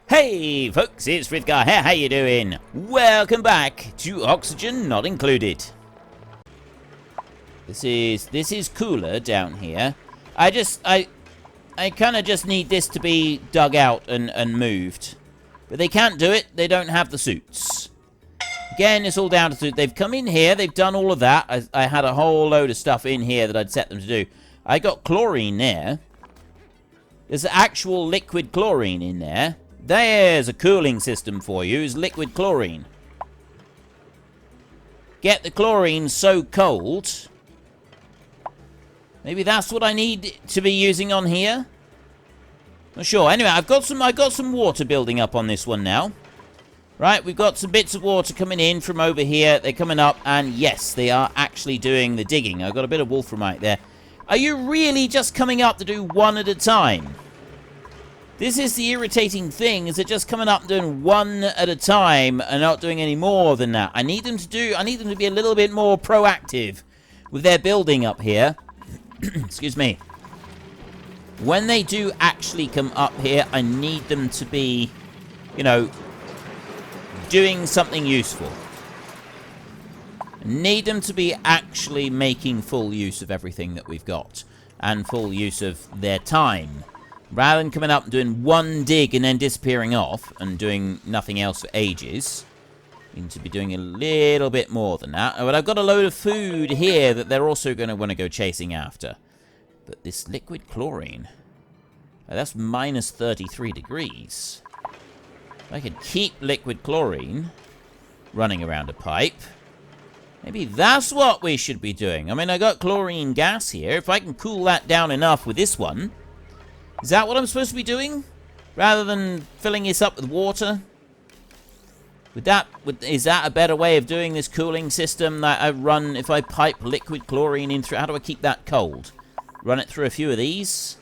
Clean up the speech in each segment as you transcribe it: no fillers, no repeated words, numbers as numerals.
Hey folks, it's Frithgar here, how you doing? Welcome back to Oxygen Not Included. This is cooler down here. I kind of just need this to be dug out and moved. But they can't do it, they don't have the suits. Again, it's all down to, they've come in here, they've done all of that. I had a whole load of stuff in here that I'd set them to do. I got chlorine there. There's actual liquid chlorine in there. There's a cooling system for you, is liquid chlorine. Get the chlorine so cold. Maybe that's what I need to be using on here. Not sure. Anyway, I've got some water building up on this one now. Right, we've got some bits of water coming in from over here. They're coming up, and yes, they are actually doing the digging. I've got a bit of wolframite there. Are you really just coming up to do one at a time? This is the irritating thing, is they're just coming up and doing one at a time and not doing any more than that. I need them to be a little bit more proactive with their building up here. Excuse me. When they do actually come up here, I need them to be, you know, doing something useful. I need them to be actually making full use of everything that we've got and full use of their time. Rather than coming up and doing one dig and then disappearing off and doing nothing else for ages. Need to be doing a little bit more than that. But I've got a load of food here that they're also going to want to go chasing after. But this liquid chlorine, that's minus 33 degrees. If I could keep liquid chlorine running around a pipe, maybe that's what we should be doing. I mean, I got chlorine gas here. If I can cool that down enough with this one, is that what I'm supposed to be doing? Rather than filling this up with water? Is that a better way of doing this cooling system that I run if I pipe liquid chlorine in through? How do I keep that cold? Run it through a few of these?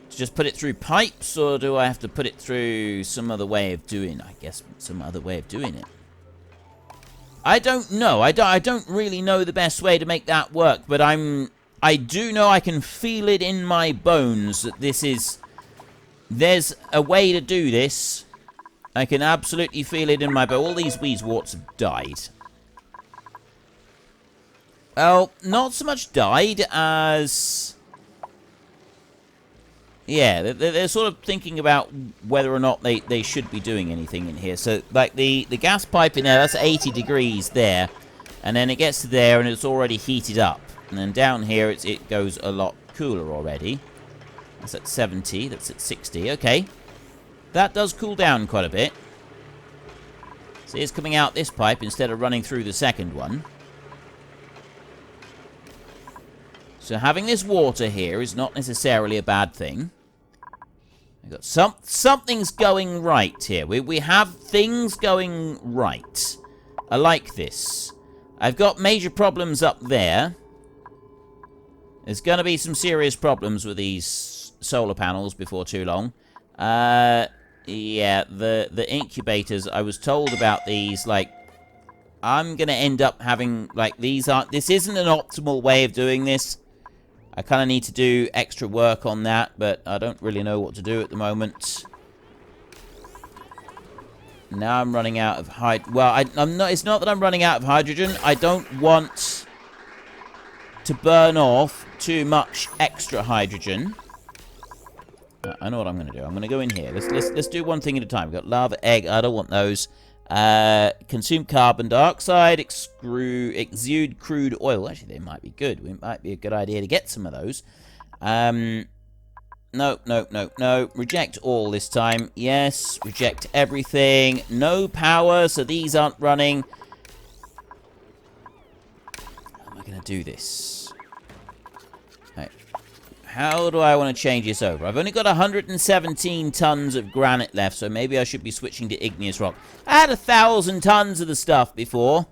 Just put it through pipes, or do I have to put it through some other way of doing, I guess, some other way of doing it? I don't know. I don't really know the best way to make that work, but I do know I can feel it in my bones that there's a way to do this. I can absolutely feel it in my bones. All these weezeworts have died. Well, not so much died as... Yeah, they're sort of thinking about whether or not they should be doing anything in here. So, like, the gas pipe in there, that's 80 degrees there. And then it gets to there and it's already heated up. And then down here, it goes a lot cooler already. That's at 70. That's at 60. Okay. That does cool down quite a bit. So it's coming out this pipe instead of running through the second one. So having this water here is not necessarily a bad thing. We've got something's going right here. We have things going right. I like this. I've got major problems up there. There's going to be some serious problems with these solar panels before too long. Yeah, the incubators, I was told about these, like, I'm going to end up having, like, this isn't an optimal way of doing this. I kind of need to do extra work on that, but I don't really know what to do at the moment. Now I'm running out of well, it's not that I'm running out of hydrogen. I don't want to burn off too much extra hydrogen. I know what I'm going to do. I'm going to go in here. Let's do one thing at a time. We've got lava, egg. I don't want those. Consume carbon dioxide. Exude crude oil. Actually, they might be good. It might be a good idea to get some of those. No. Reject all this time. Yes. Reject everything. No power, so these aren't running. How am I going to do this? Right. How do I want to change this over? I've only got 117 tons of granite left, so maybe I should be switching to igneous rock. I had 1,000 tons of the stuff before.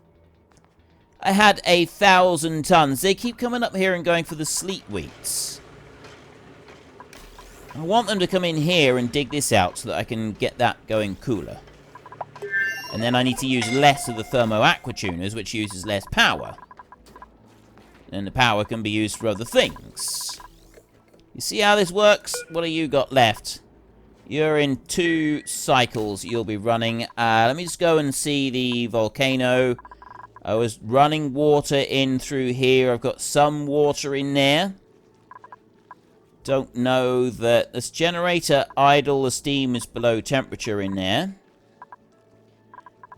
I had 1,000 tons. They keep coming up here and going for the sleet wheats. I want them to come in here and dig this out so that I can get that going cooler. And then I need to use less of the thermo aqua tuners, which uses less power. And the power can be used for other things. You see how this works? What have you got left? You're in 2 cycles you'll be running. Let me just go and see the volcano. I was running water in through here. I've got some water in there. Don't know that this generator idle. The steam is below temperature in there.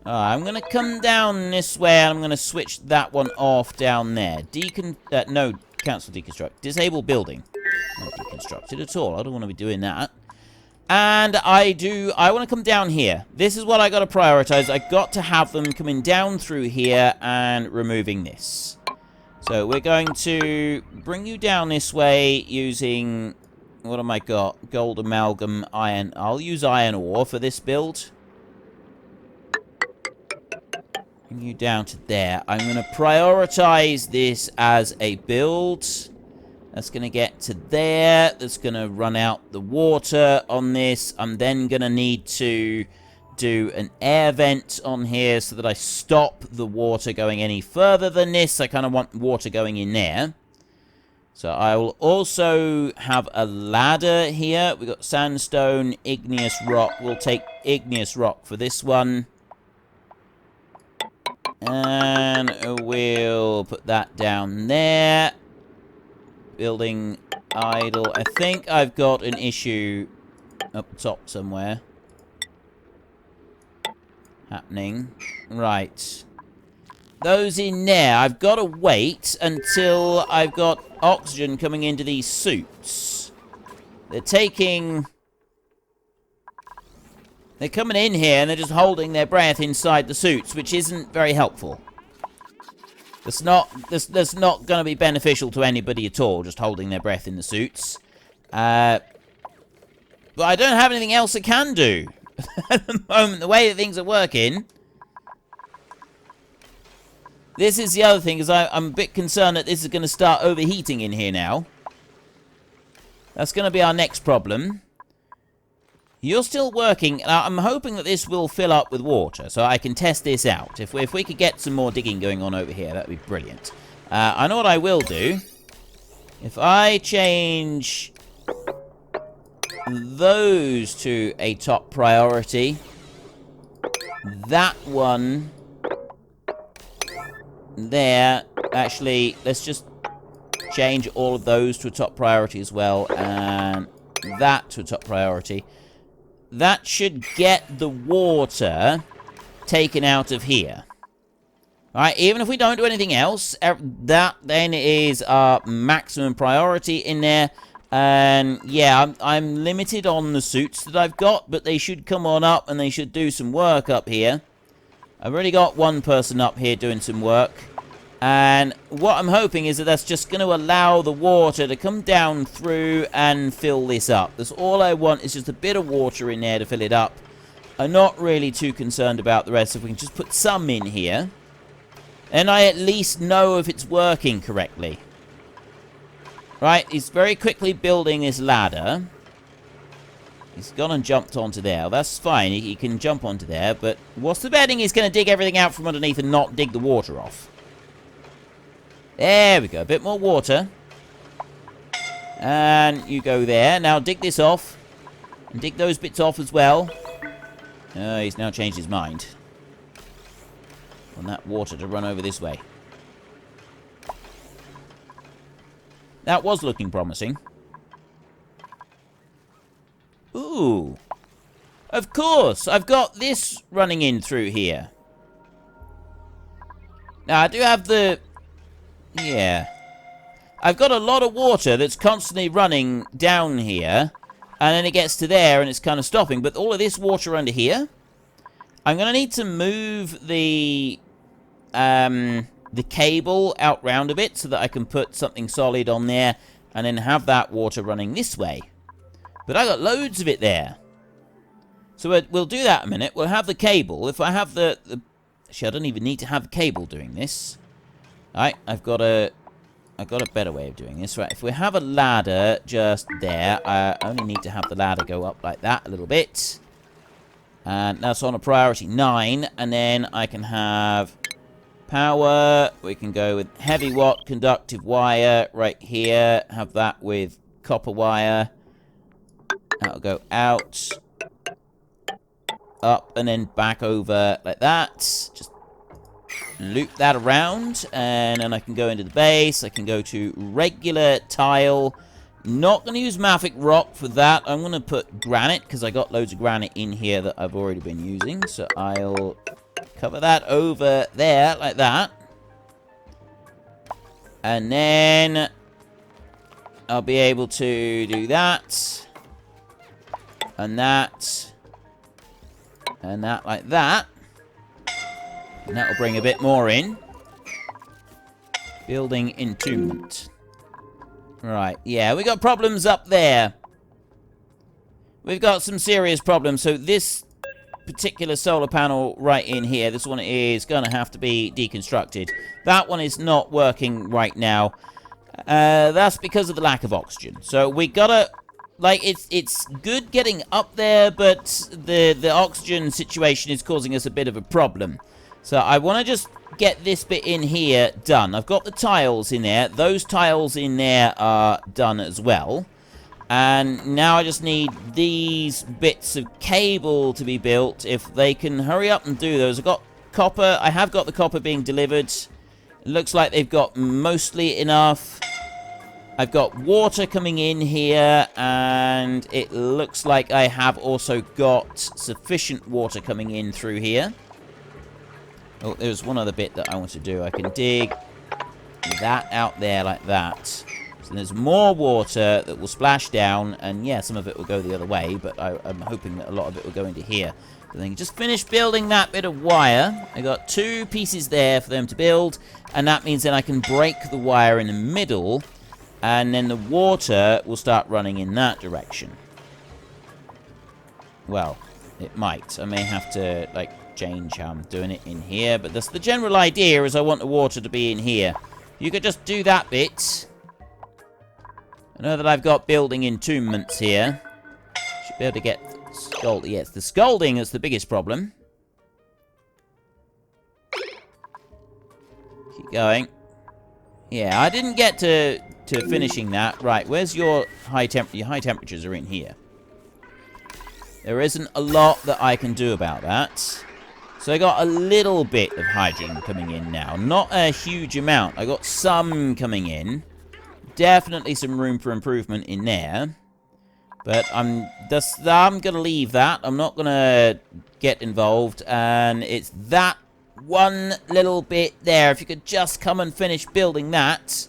I'm going to come down this way. And I'm going to switch that one off down there. No, cancel deconstruct. Disable building. Not deconstructed at all. I don't want to be doing that. And I want to come down here. This is what I got to prioritize. I got to have them coming down through here and removing this. So we're going to bring you down this way using, what have I got? Gold amalgam, iron. I'll use iron ore for this build. Bring you down to there. I'm going to prioritize this as a build. That's going to get to there. That's going to run out the water on this. I'm then going to need to do an air vent on here so that I stop the water going any further than this. I kind of want water going in there. So I will also have a ladder here. We've got sandstone, igneous rock. We'll take igneous rock for this one. And we'll put that down there. Building idle. I think I've got an issue up top somewhere happening. Right. Those in there, I've got to wait until I've got oxygen coming into these suits. They're coming in here and they're just holding their breath inside the suits, which isn't very helpful. That's not going to be beneficial to anybody at all, just holding their breath in the suits. But I don't have anything else I can do. At the moment, the way that things are working. This is the other thing, is I'm a bit concerned that this is going to start overheating in here now. That's going to be our next problem. You're still working. Now, I'm hoping that this will fill up with water, so I can test this out. If we could get some more digging going on over here, that would be brilliant. I know what I will do. If I change those to a top priority, that one there, actually, let's just change all of those to a top priority as well, and that to a top priority. That should get the water taken out of here. Alright, even if we don't do anything else, that then is our maximum priority in there. And yeah, I'm limited on the suits that I've got, but they should come on up and they should do some work up here. I've already got one person up here doing some work. And what I'm hoping is that that's just going to allow the water to come down through and fill this up. That's all I want, is just a bit of water in there to fill it up. I'm not really too concerned about the rest. If we can just put some in here, then I at least know if it's working correctly. Right, he's very quickly building this ladder. He's gone and jumped onto there. That's fine, he can jump onto there, but what's the betting he's going to dig everything out from underneath and not dig the water off? There we go, a bit more water. And you go there. Now dig this off. And dig those bits off as well. He's now changed his mind. Want that water to run over this way. That was looking promising. Ooh. Of course, I've got this running in through here. Now, I do have the... Yeah. I've got a lot of water that's constantly running down here. And then it gets to there and it's kind of stopping. But all of this water under here, I'm going to need to move the cable out round a bit so that I can put something solid on there and then have that water running this way. But I got loads of it there. So we'll do that in a minute. We'll have the cable. If I have the... Actually, I don't even need to have the cable doing this. Alright, I've got a better way of doing this. Right, if we have a ladder just there, I only need to have the ladder go up like that a little bit. And that's on a priority 9. And then I can have power. We can go with heavy watt conductive wire right here. Have that with copper wire. That'll go out. up, and then back over like that. Just loop that around, and then I can go into the base. I can go to regular tile. Not going to use mafic rock for that. I'm going to put granite, because I got loads of granite in here that I've already been using. So I'll cover that over there like that. And then I'll be able to do that. And that. And that like that. And that'll bring a bit more in. Building entombment. Right, yeah, we got problems up there. We've got some serious problems. So this particular solar panel right in here, this one is going to have to be deconstructed. That one is not working right now. That's because of the lack of oxygen. So we gotta, like, it's good getting up there, but the oxygen situation is causing us a bit of a problem. So I want to just get this bit in here done. I've got the tiles in there. Those tiles in there are done as well. And now I just need these bits of cable to be built. If they can hurry up and do those. I've got copper. I have got the copper being delivered. It looks like they've got mostly enough. I've got water coming in here, and it looks like I have also got sufficient water coming in through here. Oh, there's one other bit that I want to do. I can dig that out there like that. So there's more water that will splash down, and yeah, some of it will go the other way, but I'm hoping that a lot of it will go into here. So then just finish building that bit of wire. I got 2 pieces there for them to build, and that means then I can break the wire in the middle, and then the water will start running in that direction. Well, it might. I may have to, like, change how I'm doing it in here, but that's the general idea, is I want the water to be in here. You could just do that bit. I know that I've got building entombments here. Should be able to get scalding. Yes, the scalding is the biggest problem. Keep going. Yeah, I didn't get to finishing that. Right, where's your high temperature? Your high temperatures are in here. There isn't a lot that I can do about that. So I got a little bit of hydrogen coming in now. Not a huge amount. I got some coming in. Definitely some room for improvement in there. But I'm going to leave that. I'm not going to get involved. And it's that one little bit there. If you could just come and finish building that,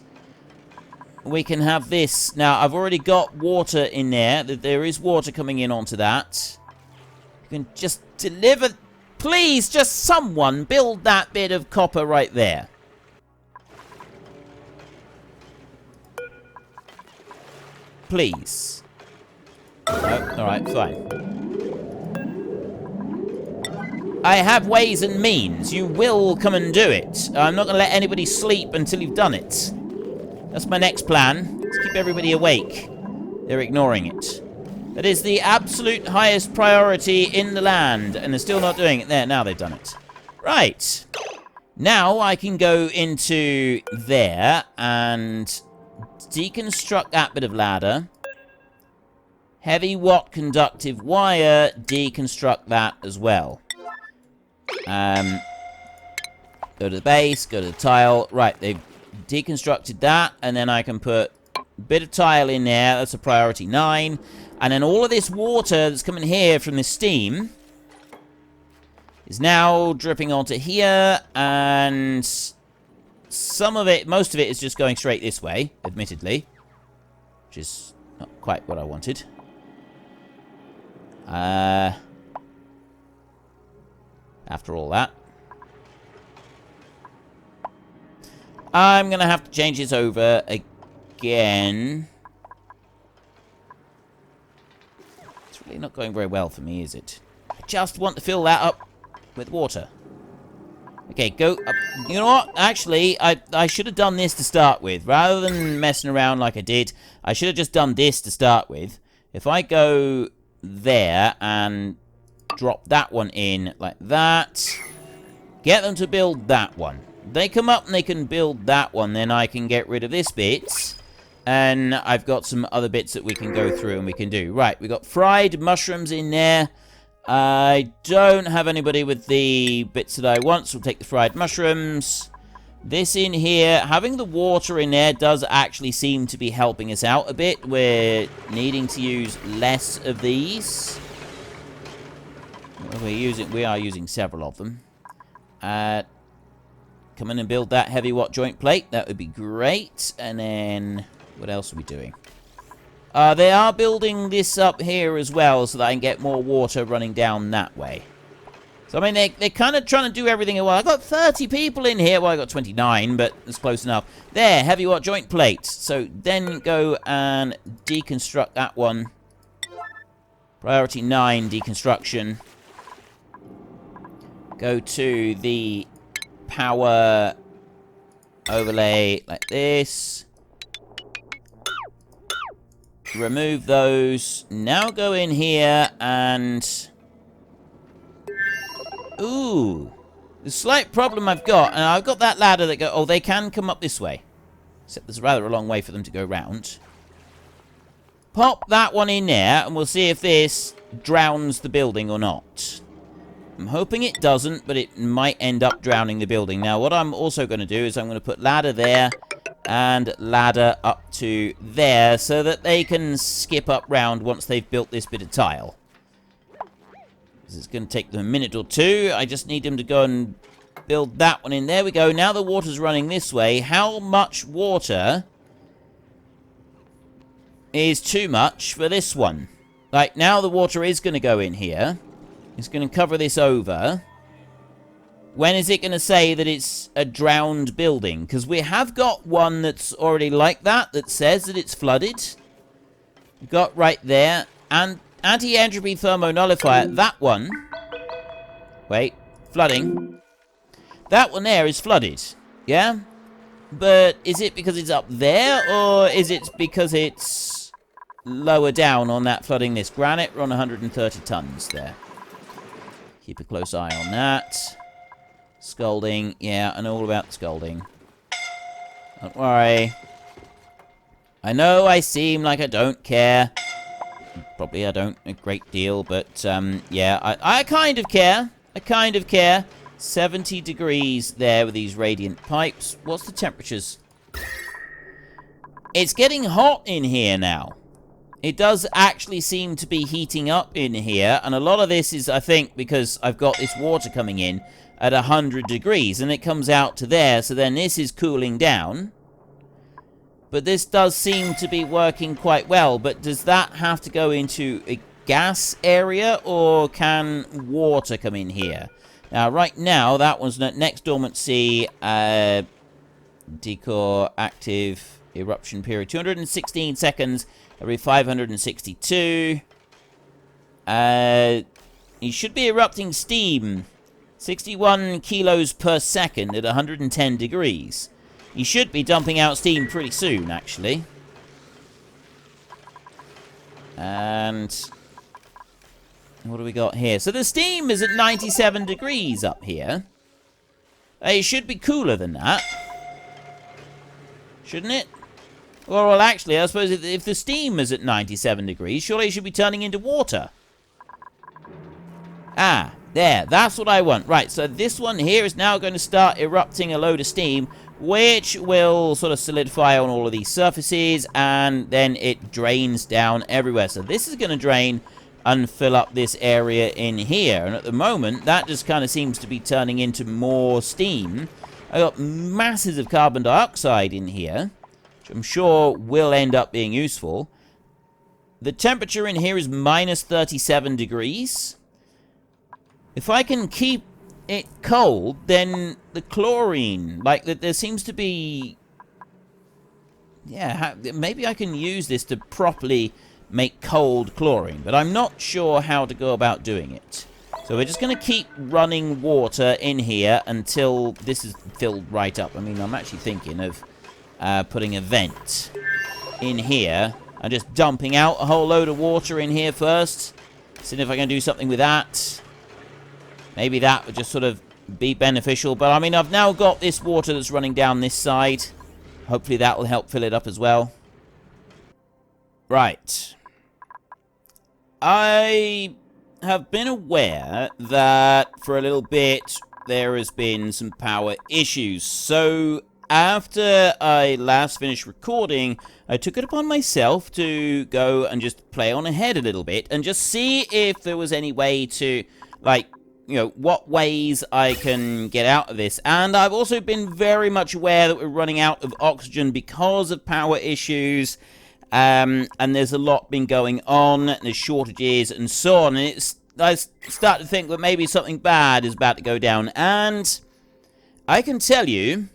we can have this. Now, I've already got water in there. There is water coming in onto that. You can just deliver. Please, just someone build that bit of copper right there. Please. Oh, alright, fine. I have ways and means. You will come and do it. I'm not going to let anybody sleep until you've done it. That's my next plan. Let's keep everybody awake. They're ignoring it. That is the absolute highest priority in the land, and they're still not doing it. There, now they've done it. Right. Now I can go into there and deconstruct that bit of ladder. Heavy watt conductive wire, deconstruct that as well. Go to the base, go to the tile. Right, they've deconstructed that, and then I can put a bit of tile in there. That's a priority 9. And then all of this water that's coming here from this steam is now dripping onto here, and some of it, most of it is just going straight this way, admittedly, which is not quite what I wanted. After all that, I'm going to have to change this over again. It's really not going very well for me, is it? I just want to fill that up with water. Okay, go up. You know what? Actually, I should have done this to start with. Rather than messing around like I did, I should have just done this to start with. If I go there and drop that one in like that, get them to build that one. They come up and they can build that one, then I can get rid of this bit. And I've got some other bits that we can go through and we can do. Right, we've got fried mushrooms in there. I don't have anybody with the bits that I want, so we'll take the fried mushrooms. This in here, having the water in there does actually seem to be helping us out a bit. We're needing to use less of these. Well, we are using several of them. Come in and build that heavy watt joint plate. That would be great. And then, what else are we doing? They are building this up here as well so that I can get more water running down that way. So, I mean, they're kind of trying to do everything at once. I've got 30 people in here. Well, I got 29, but it's close enough. There, heavy watt joint plates. So, then go and deconstruct that one. Priority 9, deconstruction. Go to the power overlay like this. Remove those. Now go in here and... Ooh. The slight problem I've got, and I've got that ladder that go... Oh, they can come up this way. Except there's rather a long way for them to go round. Pop that one in there, and we'll see if this drowns the building or not. I'm hoping it doesn't, but it might end up drowning the building. Now, what I'm also going to do is I'm going to put ladder there and ladder up to there so that they can skip up round once they've built this bit of tile. It's going to take them a minute or two. I just need them to go and build that one in. There we go. Now the water's running this way. How much water is too much for this one? Like, now the water is going to go in here. It's going to cover this over. When is it going to say that it's a drowned building? Because we have got one that's already like that says that it's flooded. We've got right there. And anti-entropy thermonullifier, that one. Wait, flooding. That one there is flooded. Yeah? But is it because it's up there? Or is it because it's lower down on that flooding list? Granite, we're on 130 tons there. Keep a close eye on that. Scalding. Yeah, I know all about the scalding. Don't worry. I know I seem like I don't care. Probably I don't a great deal, but, yeah, I kind of care. I kind of care. 70 degrees there with these radiant pipes. What's the temperatures? It's getting hot in here now. It does actually seem to be heating up in here, and a lot of this is, I think, because I've got this water coming in at 100 degrees, and it comes out to there, so then this is cooling down. But this does seem to be working quite well, but does that have to go into a gas area, or can water come in here? Now, right now, that one's next dormancy, decor, active, eruption period, 216 seconds, every 562. You should be erupting steam. 61 kilos per second at 110 degrees. You should be dumping out steam pretty soon, actually. And what do we got here? So the steam is at 97 degrees up here. It should be cooler than that. Shouldn't it? Well, actually, I suppose if the steam is at 97 degrees, surely it should be turning into water. Ah, there. That's what I want. Right, so this one here is now going to start erupting a load of steam, which will sort of solidify on all of these surfaces, and then it drains down everywhere. So this is going to drain and fill up this area in here. And at the moment, that just kind of seems to be turning into more steam. I got masses of carbon dioxide in here, which I'm sure will end up being useful. The temperature in here is minus 37 degrees. If I can keep it cold, then the chlorine, like, there seems to be... Yeah, maybe I can use this to properly make cold chlorine, but I'm not sure how to go about doing it. So we're just going to keep running water in here until this is filled right up. I mean, I'm actually thinking of putting a vent in here and just dumping out a whole load of water in here first. Seeing if I can do something with that. Maybe that would just sort of be beneficial. But, I mean, I've now got this water that's running down this side. Hopefully that will help fill it up as well. Right. I have been aware that for a little bit there has been some power issues. So after I last finished recording, I took it upon myself to go and just play on ahead a little bit and just see if there was any way to, like, you know, what ways I can get out of this. And I've also been very much aware that we're running out of oxygen because of power issues. And there's a lot been going on, and there's shortages and so on. And I start to think that maybe something bad is about to go down. And I can tell you,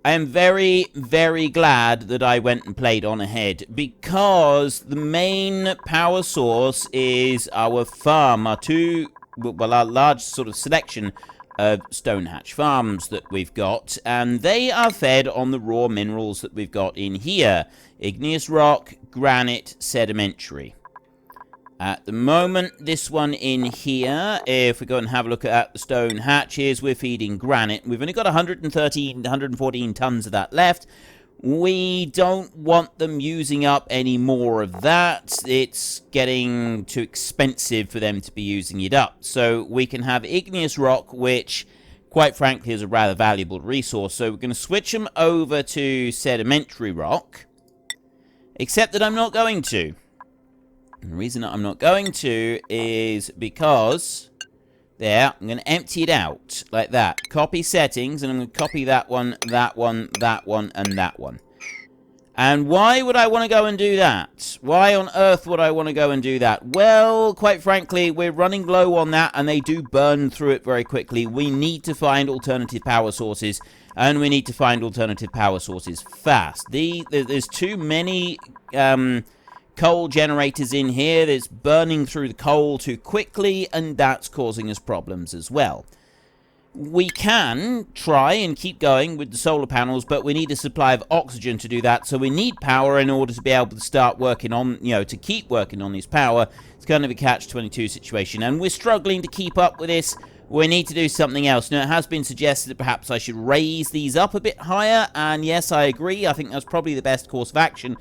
I am very, very glad that I went and played on ahead, because the main power source is our farm, our large sort of selection of stone hatch farms that we've got, and they are fed on the raw minerals that we've got in here: igneous rock, granite, sedimentary. At the moment, this one in here, if we go and have a look at the stone hatches, we're feeding granite. We've only got 114 tons of that left. We don't want them using up any more of that. It's getting too expensive for them to be using it up. So we can have igneous rock, which, quite frankly, is a rather valuable resource. So we're going to switch them over to sedimentary rock, except that I'm not going to. And the reason that I'm not going to is because, there, I'm going to empty it out, like that. Copy settings, and I'm going to copy that one, that one, that one, and that one. And why would I want to go and do that? Why on earth would I want to go and do that? Well, quite frankly, we're running low on that, and they do burn through it very quickly. We need to find alternative power sources, and we need to find alternative power sources fast. There's too many coal generators in here. That's burning through the coal too quickly, and that's causing us problems as well. We can try and keep going with the solar panels, but we need a supply of oxygen to do that, so we need power in order to be able to start working on, you know, to keep working on this power. It's kind of a catch-22 situation, and we're struggling to keep up with this. We need to do something else. Now, it has been suggested that perhaps I should raise these up a bit higher, and yes, I agree. I think that's probably the best course of action.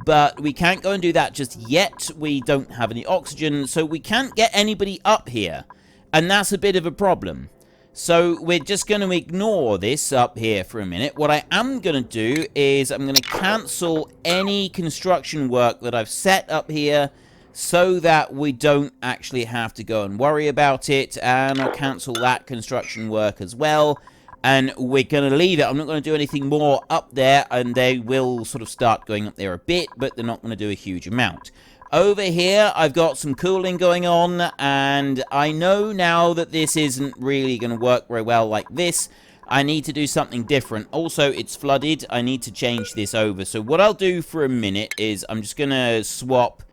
But we can't go and do that just yet. We don't have any oxygen, so we can't get anybody up here. And that's a bit of a problem. So we're just going to ignore this up here for a minute. What I am going to do is I'm going to cancel any construction work that I've set up here, so that we don't actually have to go and worry about it. And I'll cancel that construction work as well. And we're going to leave it. I'm not going to do anything more up there, and they will sort of start going up there a bit, but they're not going to do a huge amount. Over here, I've got some cooling going on, and I know now that this isn't really going to work very well like this. I need to do something different. Also, it's flooded. I need to change this over. So what I'll do for a minute is I'm just going to swap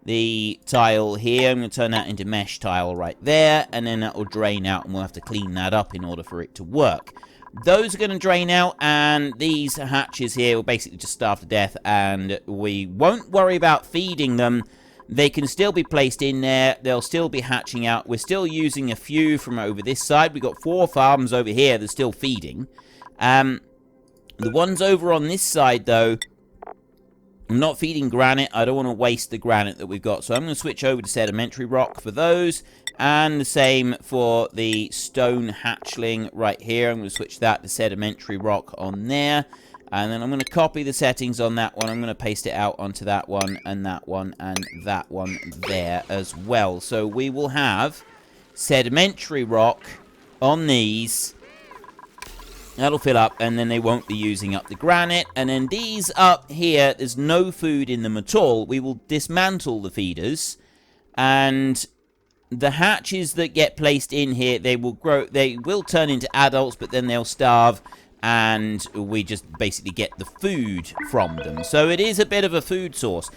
the tile here. I'm going to turn that into mesh tile right there, and then that will drain out, and we'll have to clean that up in order for it to work. Those are going to drain out, and these hatches here will basically just starve to death, and we won't worry about feeding them. They can still be placed in there. They'll still be hatching out. We're still using a few from over this side. We've got 4 farms over here that are still feeding. The ones over on this side, though, I'm not feeding granite. I don't want to waste the granite that we've got. So I'm going to switch over to sedimentary rock for those. And the same for the stone hatchling right here. I'm going to switch that to sedimentary rock on there. And then I'm going to copy the settings on that one. I'm going to paste it out onto that one and that one there as well. So we will have sedimentary rock on these. That'll fill up, and then they won't be using up the granite. And then these up here, there's no food in them at all. We will dismantle the feeders, and the hatches that get placed in here, they will grow. They will turn into adults, but then they'll starve, and we just basically get the food from them. So it is a bit of a food source.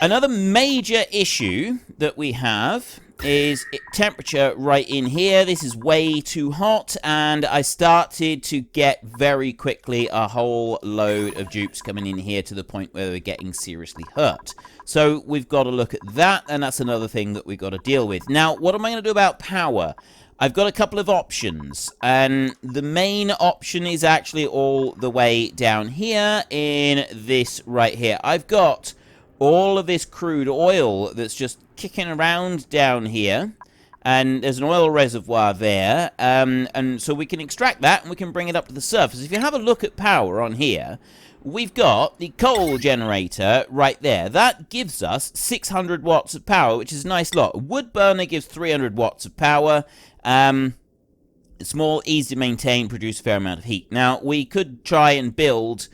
Another major issue that we have is temperature right in here. This is way too hot, and I started to get very quickly a whole load of dupes coming in here to the point where they're getting seriously hurt. So we've got to look at that, and that's another thing that we've got to deal with. Now, what am I going to do about power? I've got a couple of options, and the main option is actually all the way down here in this right here. I've got all of this crude oil that's just kicking around down here. And there's an oil reservoir there, and so we can extract that and we can bring it up to the surface. If you have a look at power on here, we've got the coal generator right there. That gives us 600 watts of power, which is a nice lot. A wood burner gives 300 watts of power. It's small, easy to maintain, produce a fair amount of heat. Now, we could try and build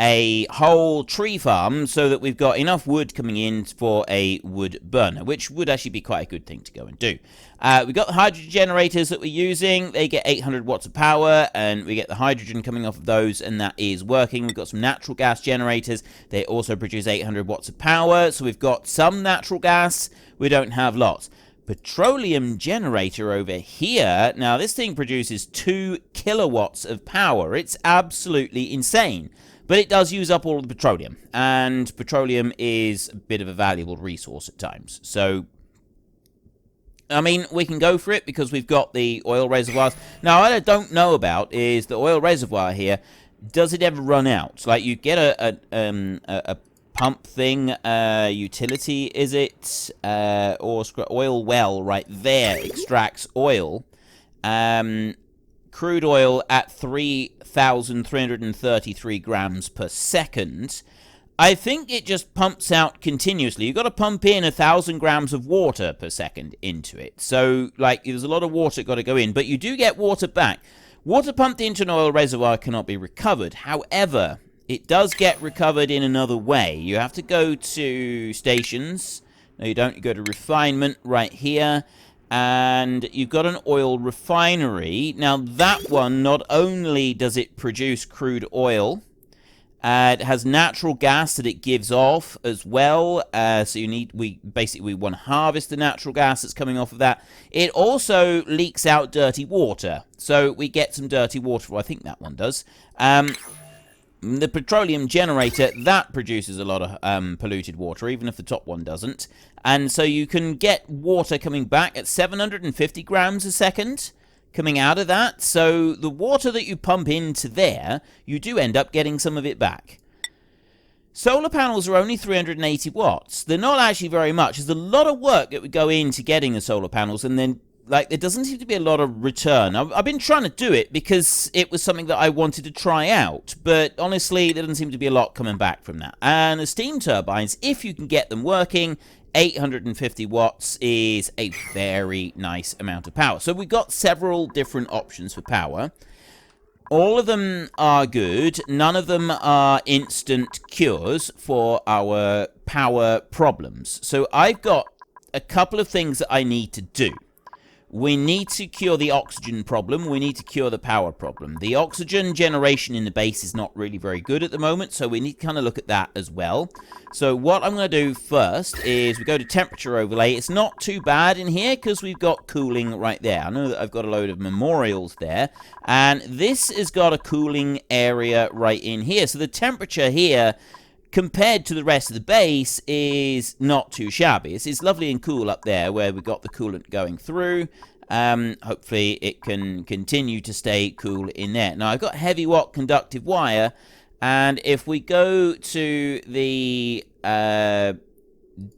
a whole tree farm so that we've got enough wood coming in for a wood burner, which would actually be quite a good thing to go and do. We've got the hydrogen generators that we're using. They get 800 watts of power, and we get the hydrogen coming off of those, and that is working. We've got some natural gas generators. They also produce 800 watts of power, so we've got some natural gas. We don't have lots. Petroleum generator over here. Now, this thing produces 2 kilowatts of power. It's absolutely insane. But it does use up all of the petroleum, and petroleum is a bit of a valuable resource at times. So, I mean, we can go for it because we've got the oil reservoirs. Now, what I don't know about is the oil reservoir here. Does it ever run out? Like, you get a pump thing, utility, is it? Or oil well right there extracts oil. Crude oil at 3,333 grams per second. I think it just pumps out continuously. You've got to pump in 1,000 grams of water per second into it. So, like, there's a lot of water got to go in, but you do get water back. Water pumped into an oil reservoir cannot be recovered. However, it does get recovered in another way. You have to go to stations. No, you don't. You go to refinement right here. And you've got an oil refinery. Now, that one, not only does it produce crude oil, it has natural gas that it gives off as well. So we want to harvest the natural gas that's coming off of that. It also leaks out dirty water. So we get some dirty water. Well, I think that one does. The petroleum generator, that produces a lot of polluted water, even if the top one doesn't. And so you can get water coming back at 750 grams a second coming out of that. So the water that you pump into there, you do end up getting some of it back. Solar panels are only 380 watts. They're not actually very much. There's a lot of work that would go into getting the solar panels, and then like, there doesn't seem to be a lot of return. I've been trying to do it because it was something that I wanted to try out. But honestly, there doesn't seem to be a lot coming back from that. And the steam turbines, if you can get them working, 850 watts is a very nice amount of power. So we've got several different options for power. All of them are good. None of them are instant cures for our power problems. So I've got a couple of things that I need to do. We need to cure the oxygen problem. We need to cure the power problem. The oxygen generation in the base is not really very good at the moment, so we need to kind of look at that as well. So what I'm going to do first is we go to temperature overlay. It's not too bad in here because we've got cooling right there. I know that I've got a load of memorials there, and this has got a cooling area right in here. So the temperature here, compared to the rest of the base, is not too shabby. It's lovely and cool up there where we've got the coolant going through. Hopefully it can continue to stay cool in there. Now, I've got heavy watt conductive wire, and if we go to the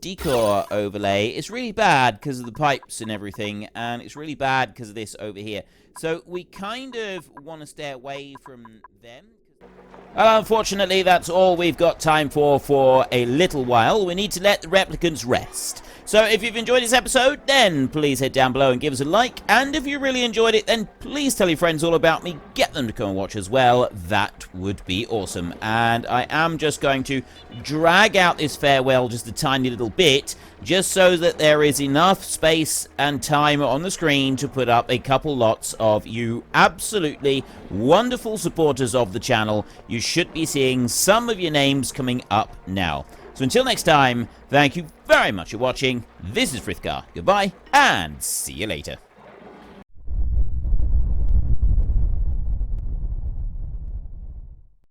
decor overlay, it's really bad because of the pipes and everything, and it's really bad because of this over here. So we kind of want to stay away from them. Well, unfortunately, that's all we've got time for a little while. We need to let the replicants rest. So if you've enjoyed this episode, then please head down below and give us a like. And if you really enjoyed it, then please tell your friends all about me. Get them to come and watch as well. That would be awesome. And I am just going to drag out this farewell just a tiny little bit, just so that there is enough space and time on the screen to put up a couple lots of you absolutely wonderful supporters of the channel. You should be seeing some of your names coming up now. So until next time, thank you very much for watching. This is Frithgar. Goodbye, and see you later.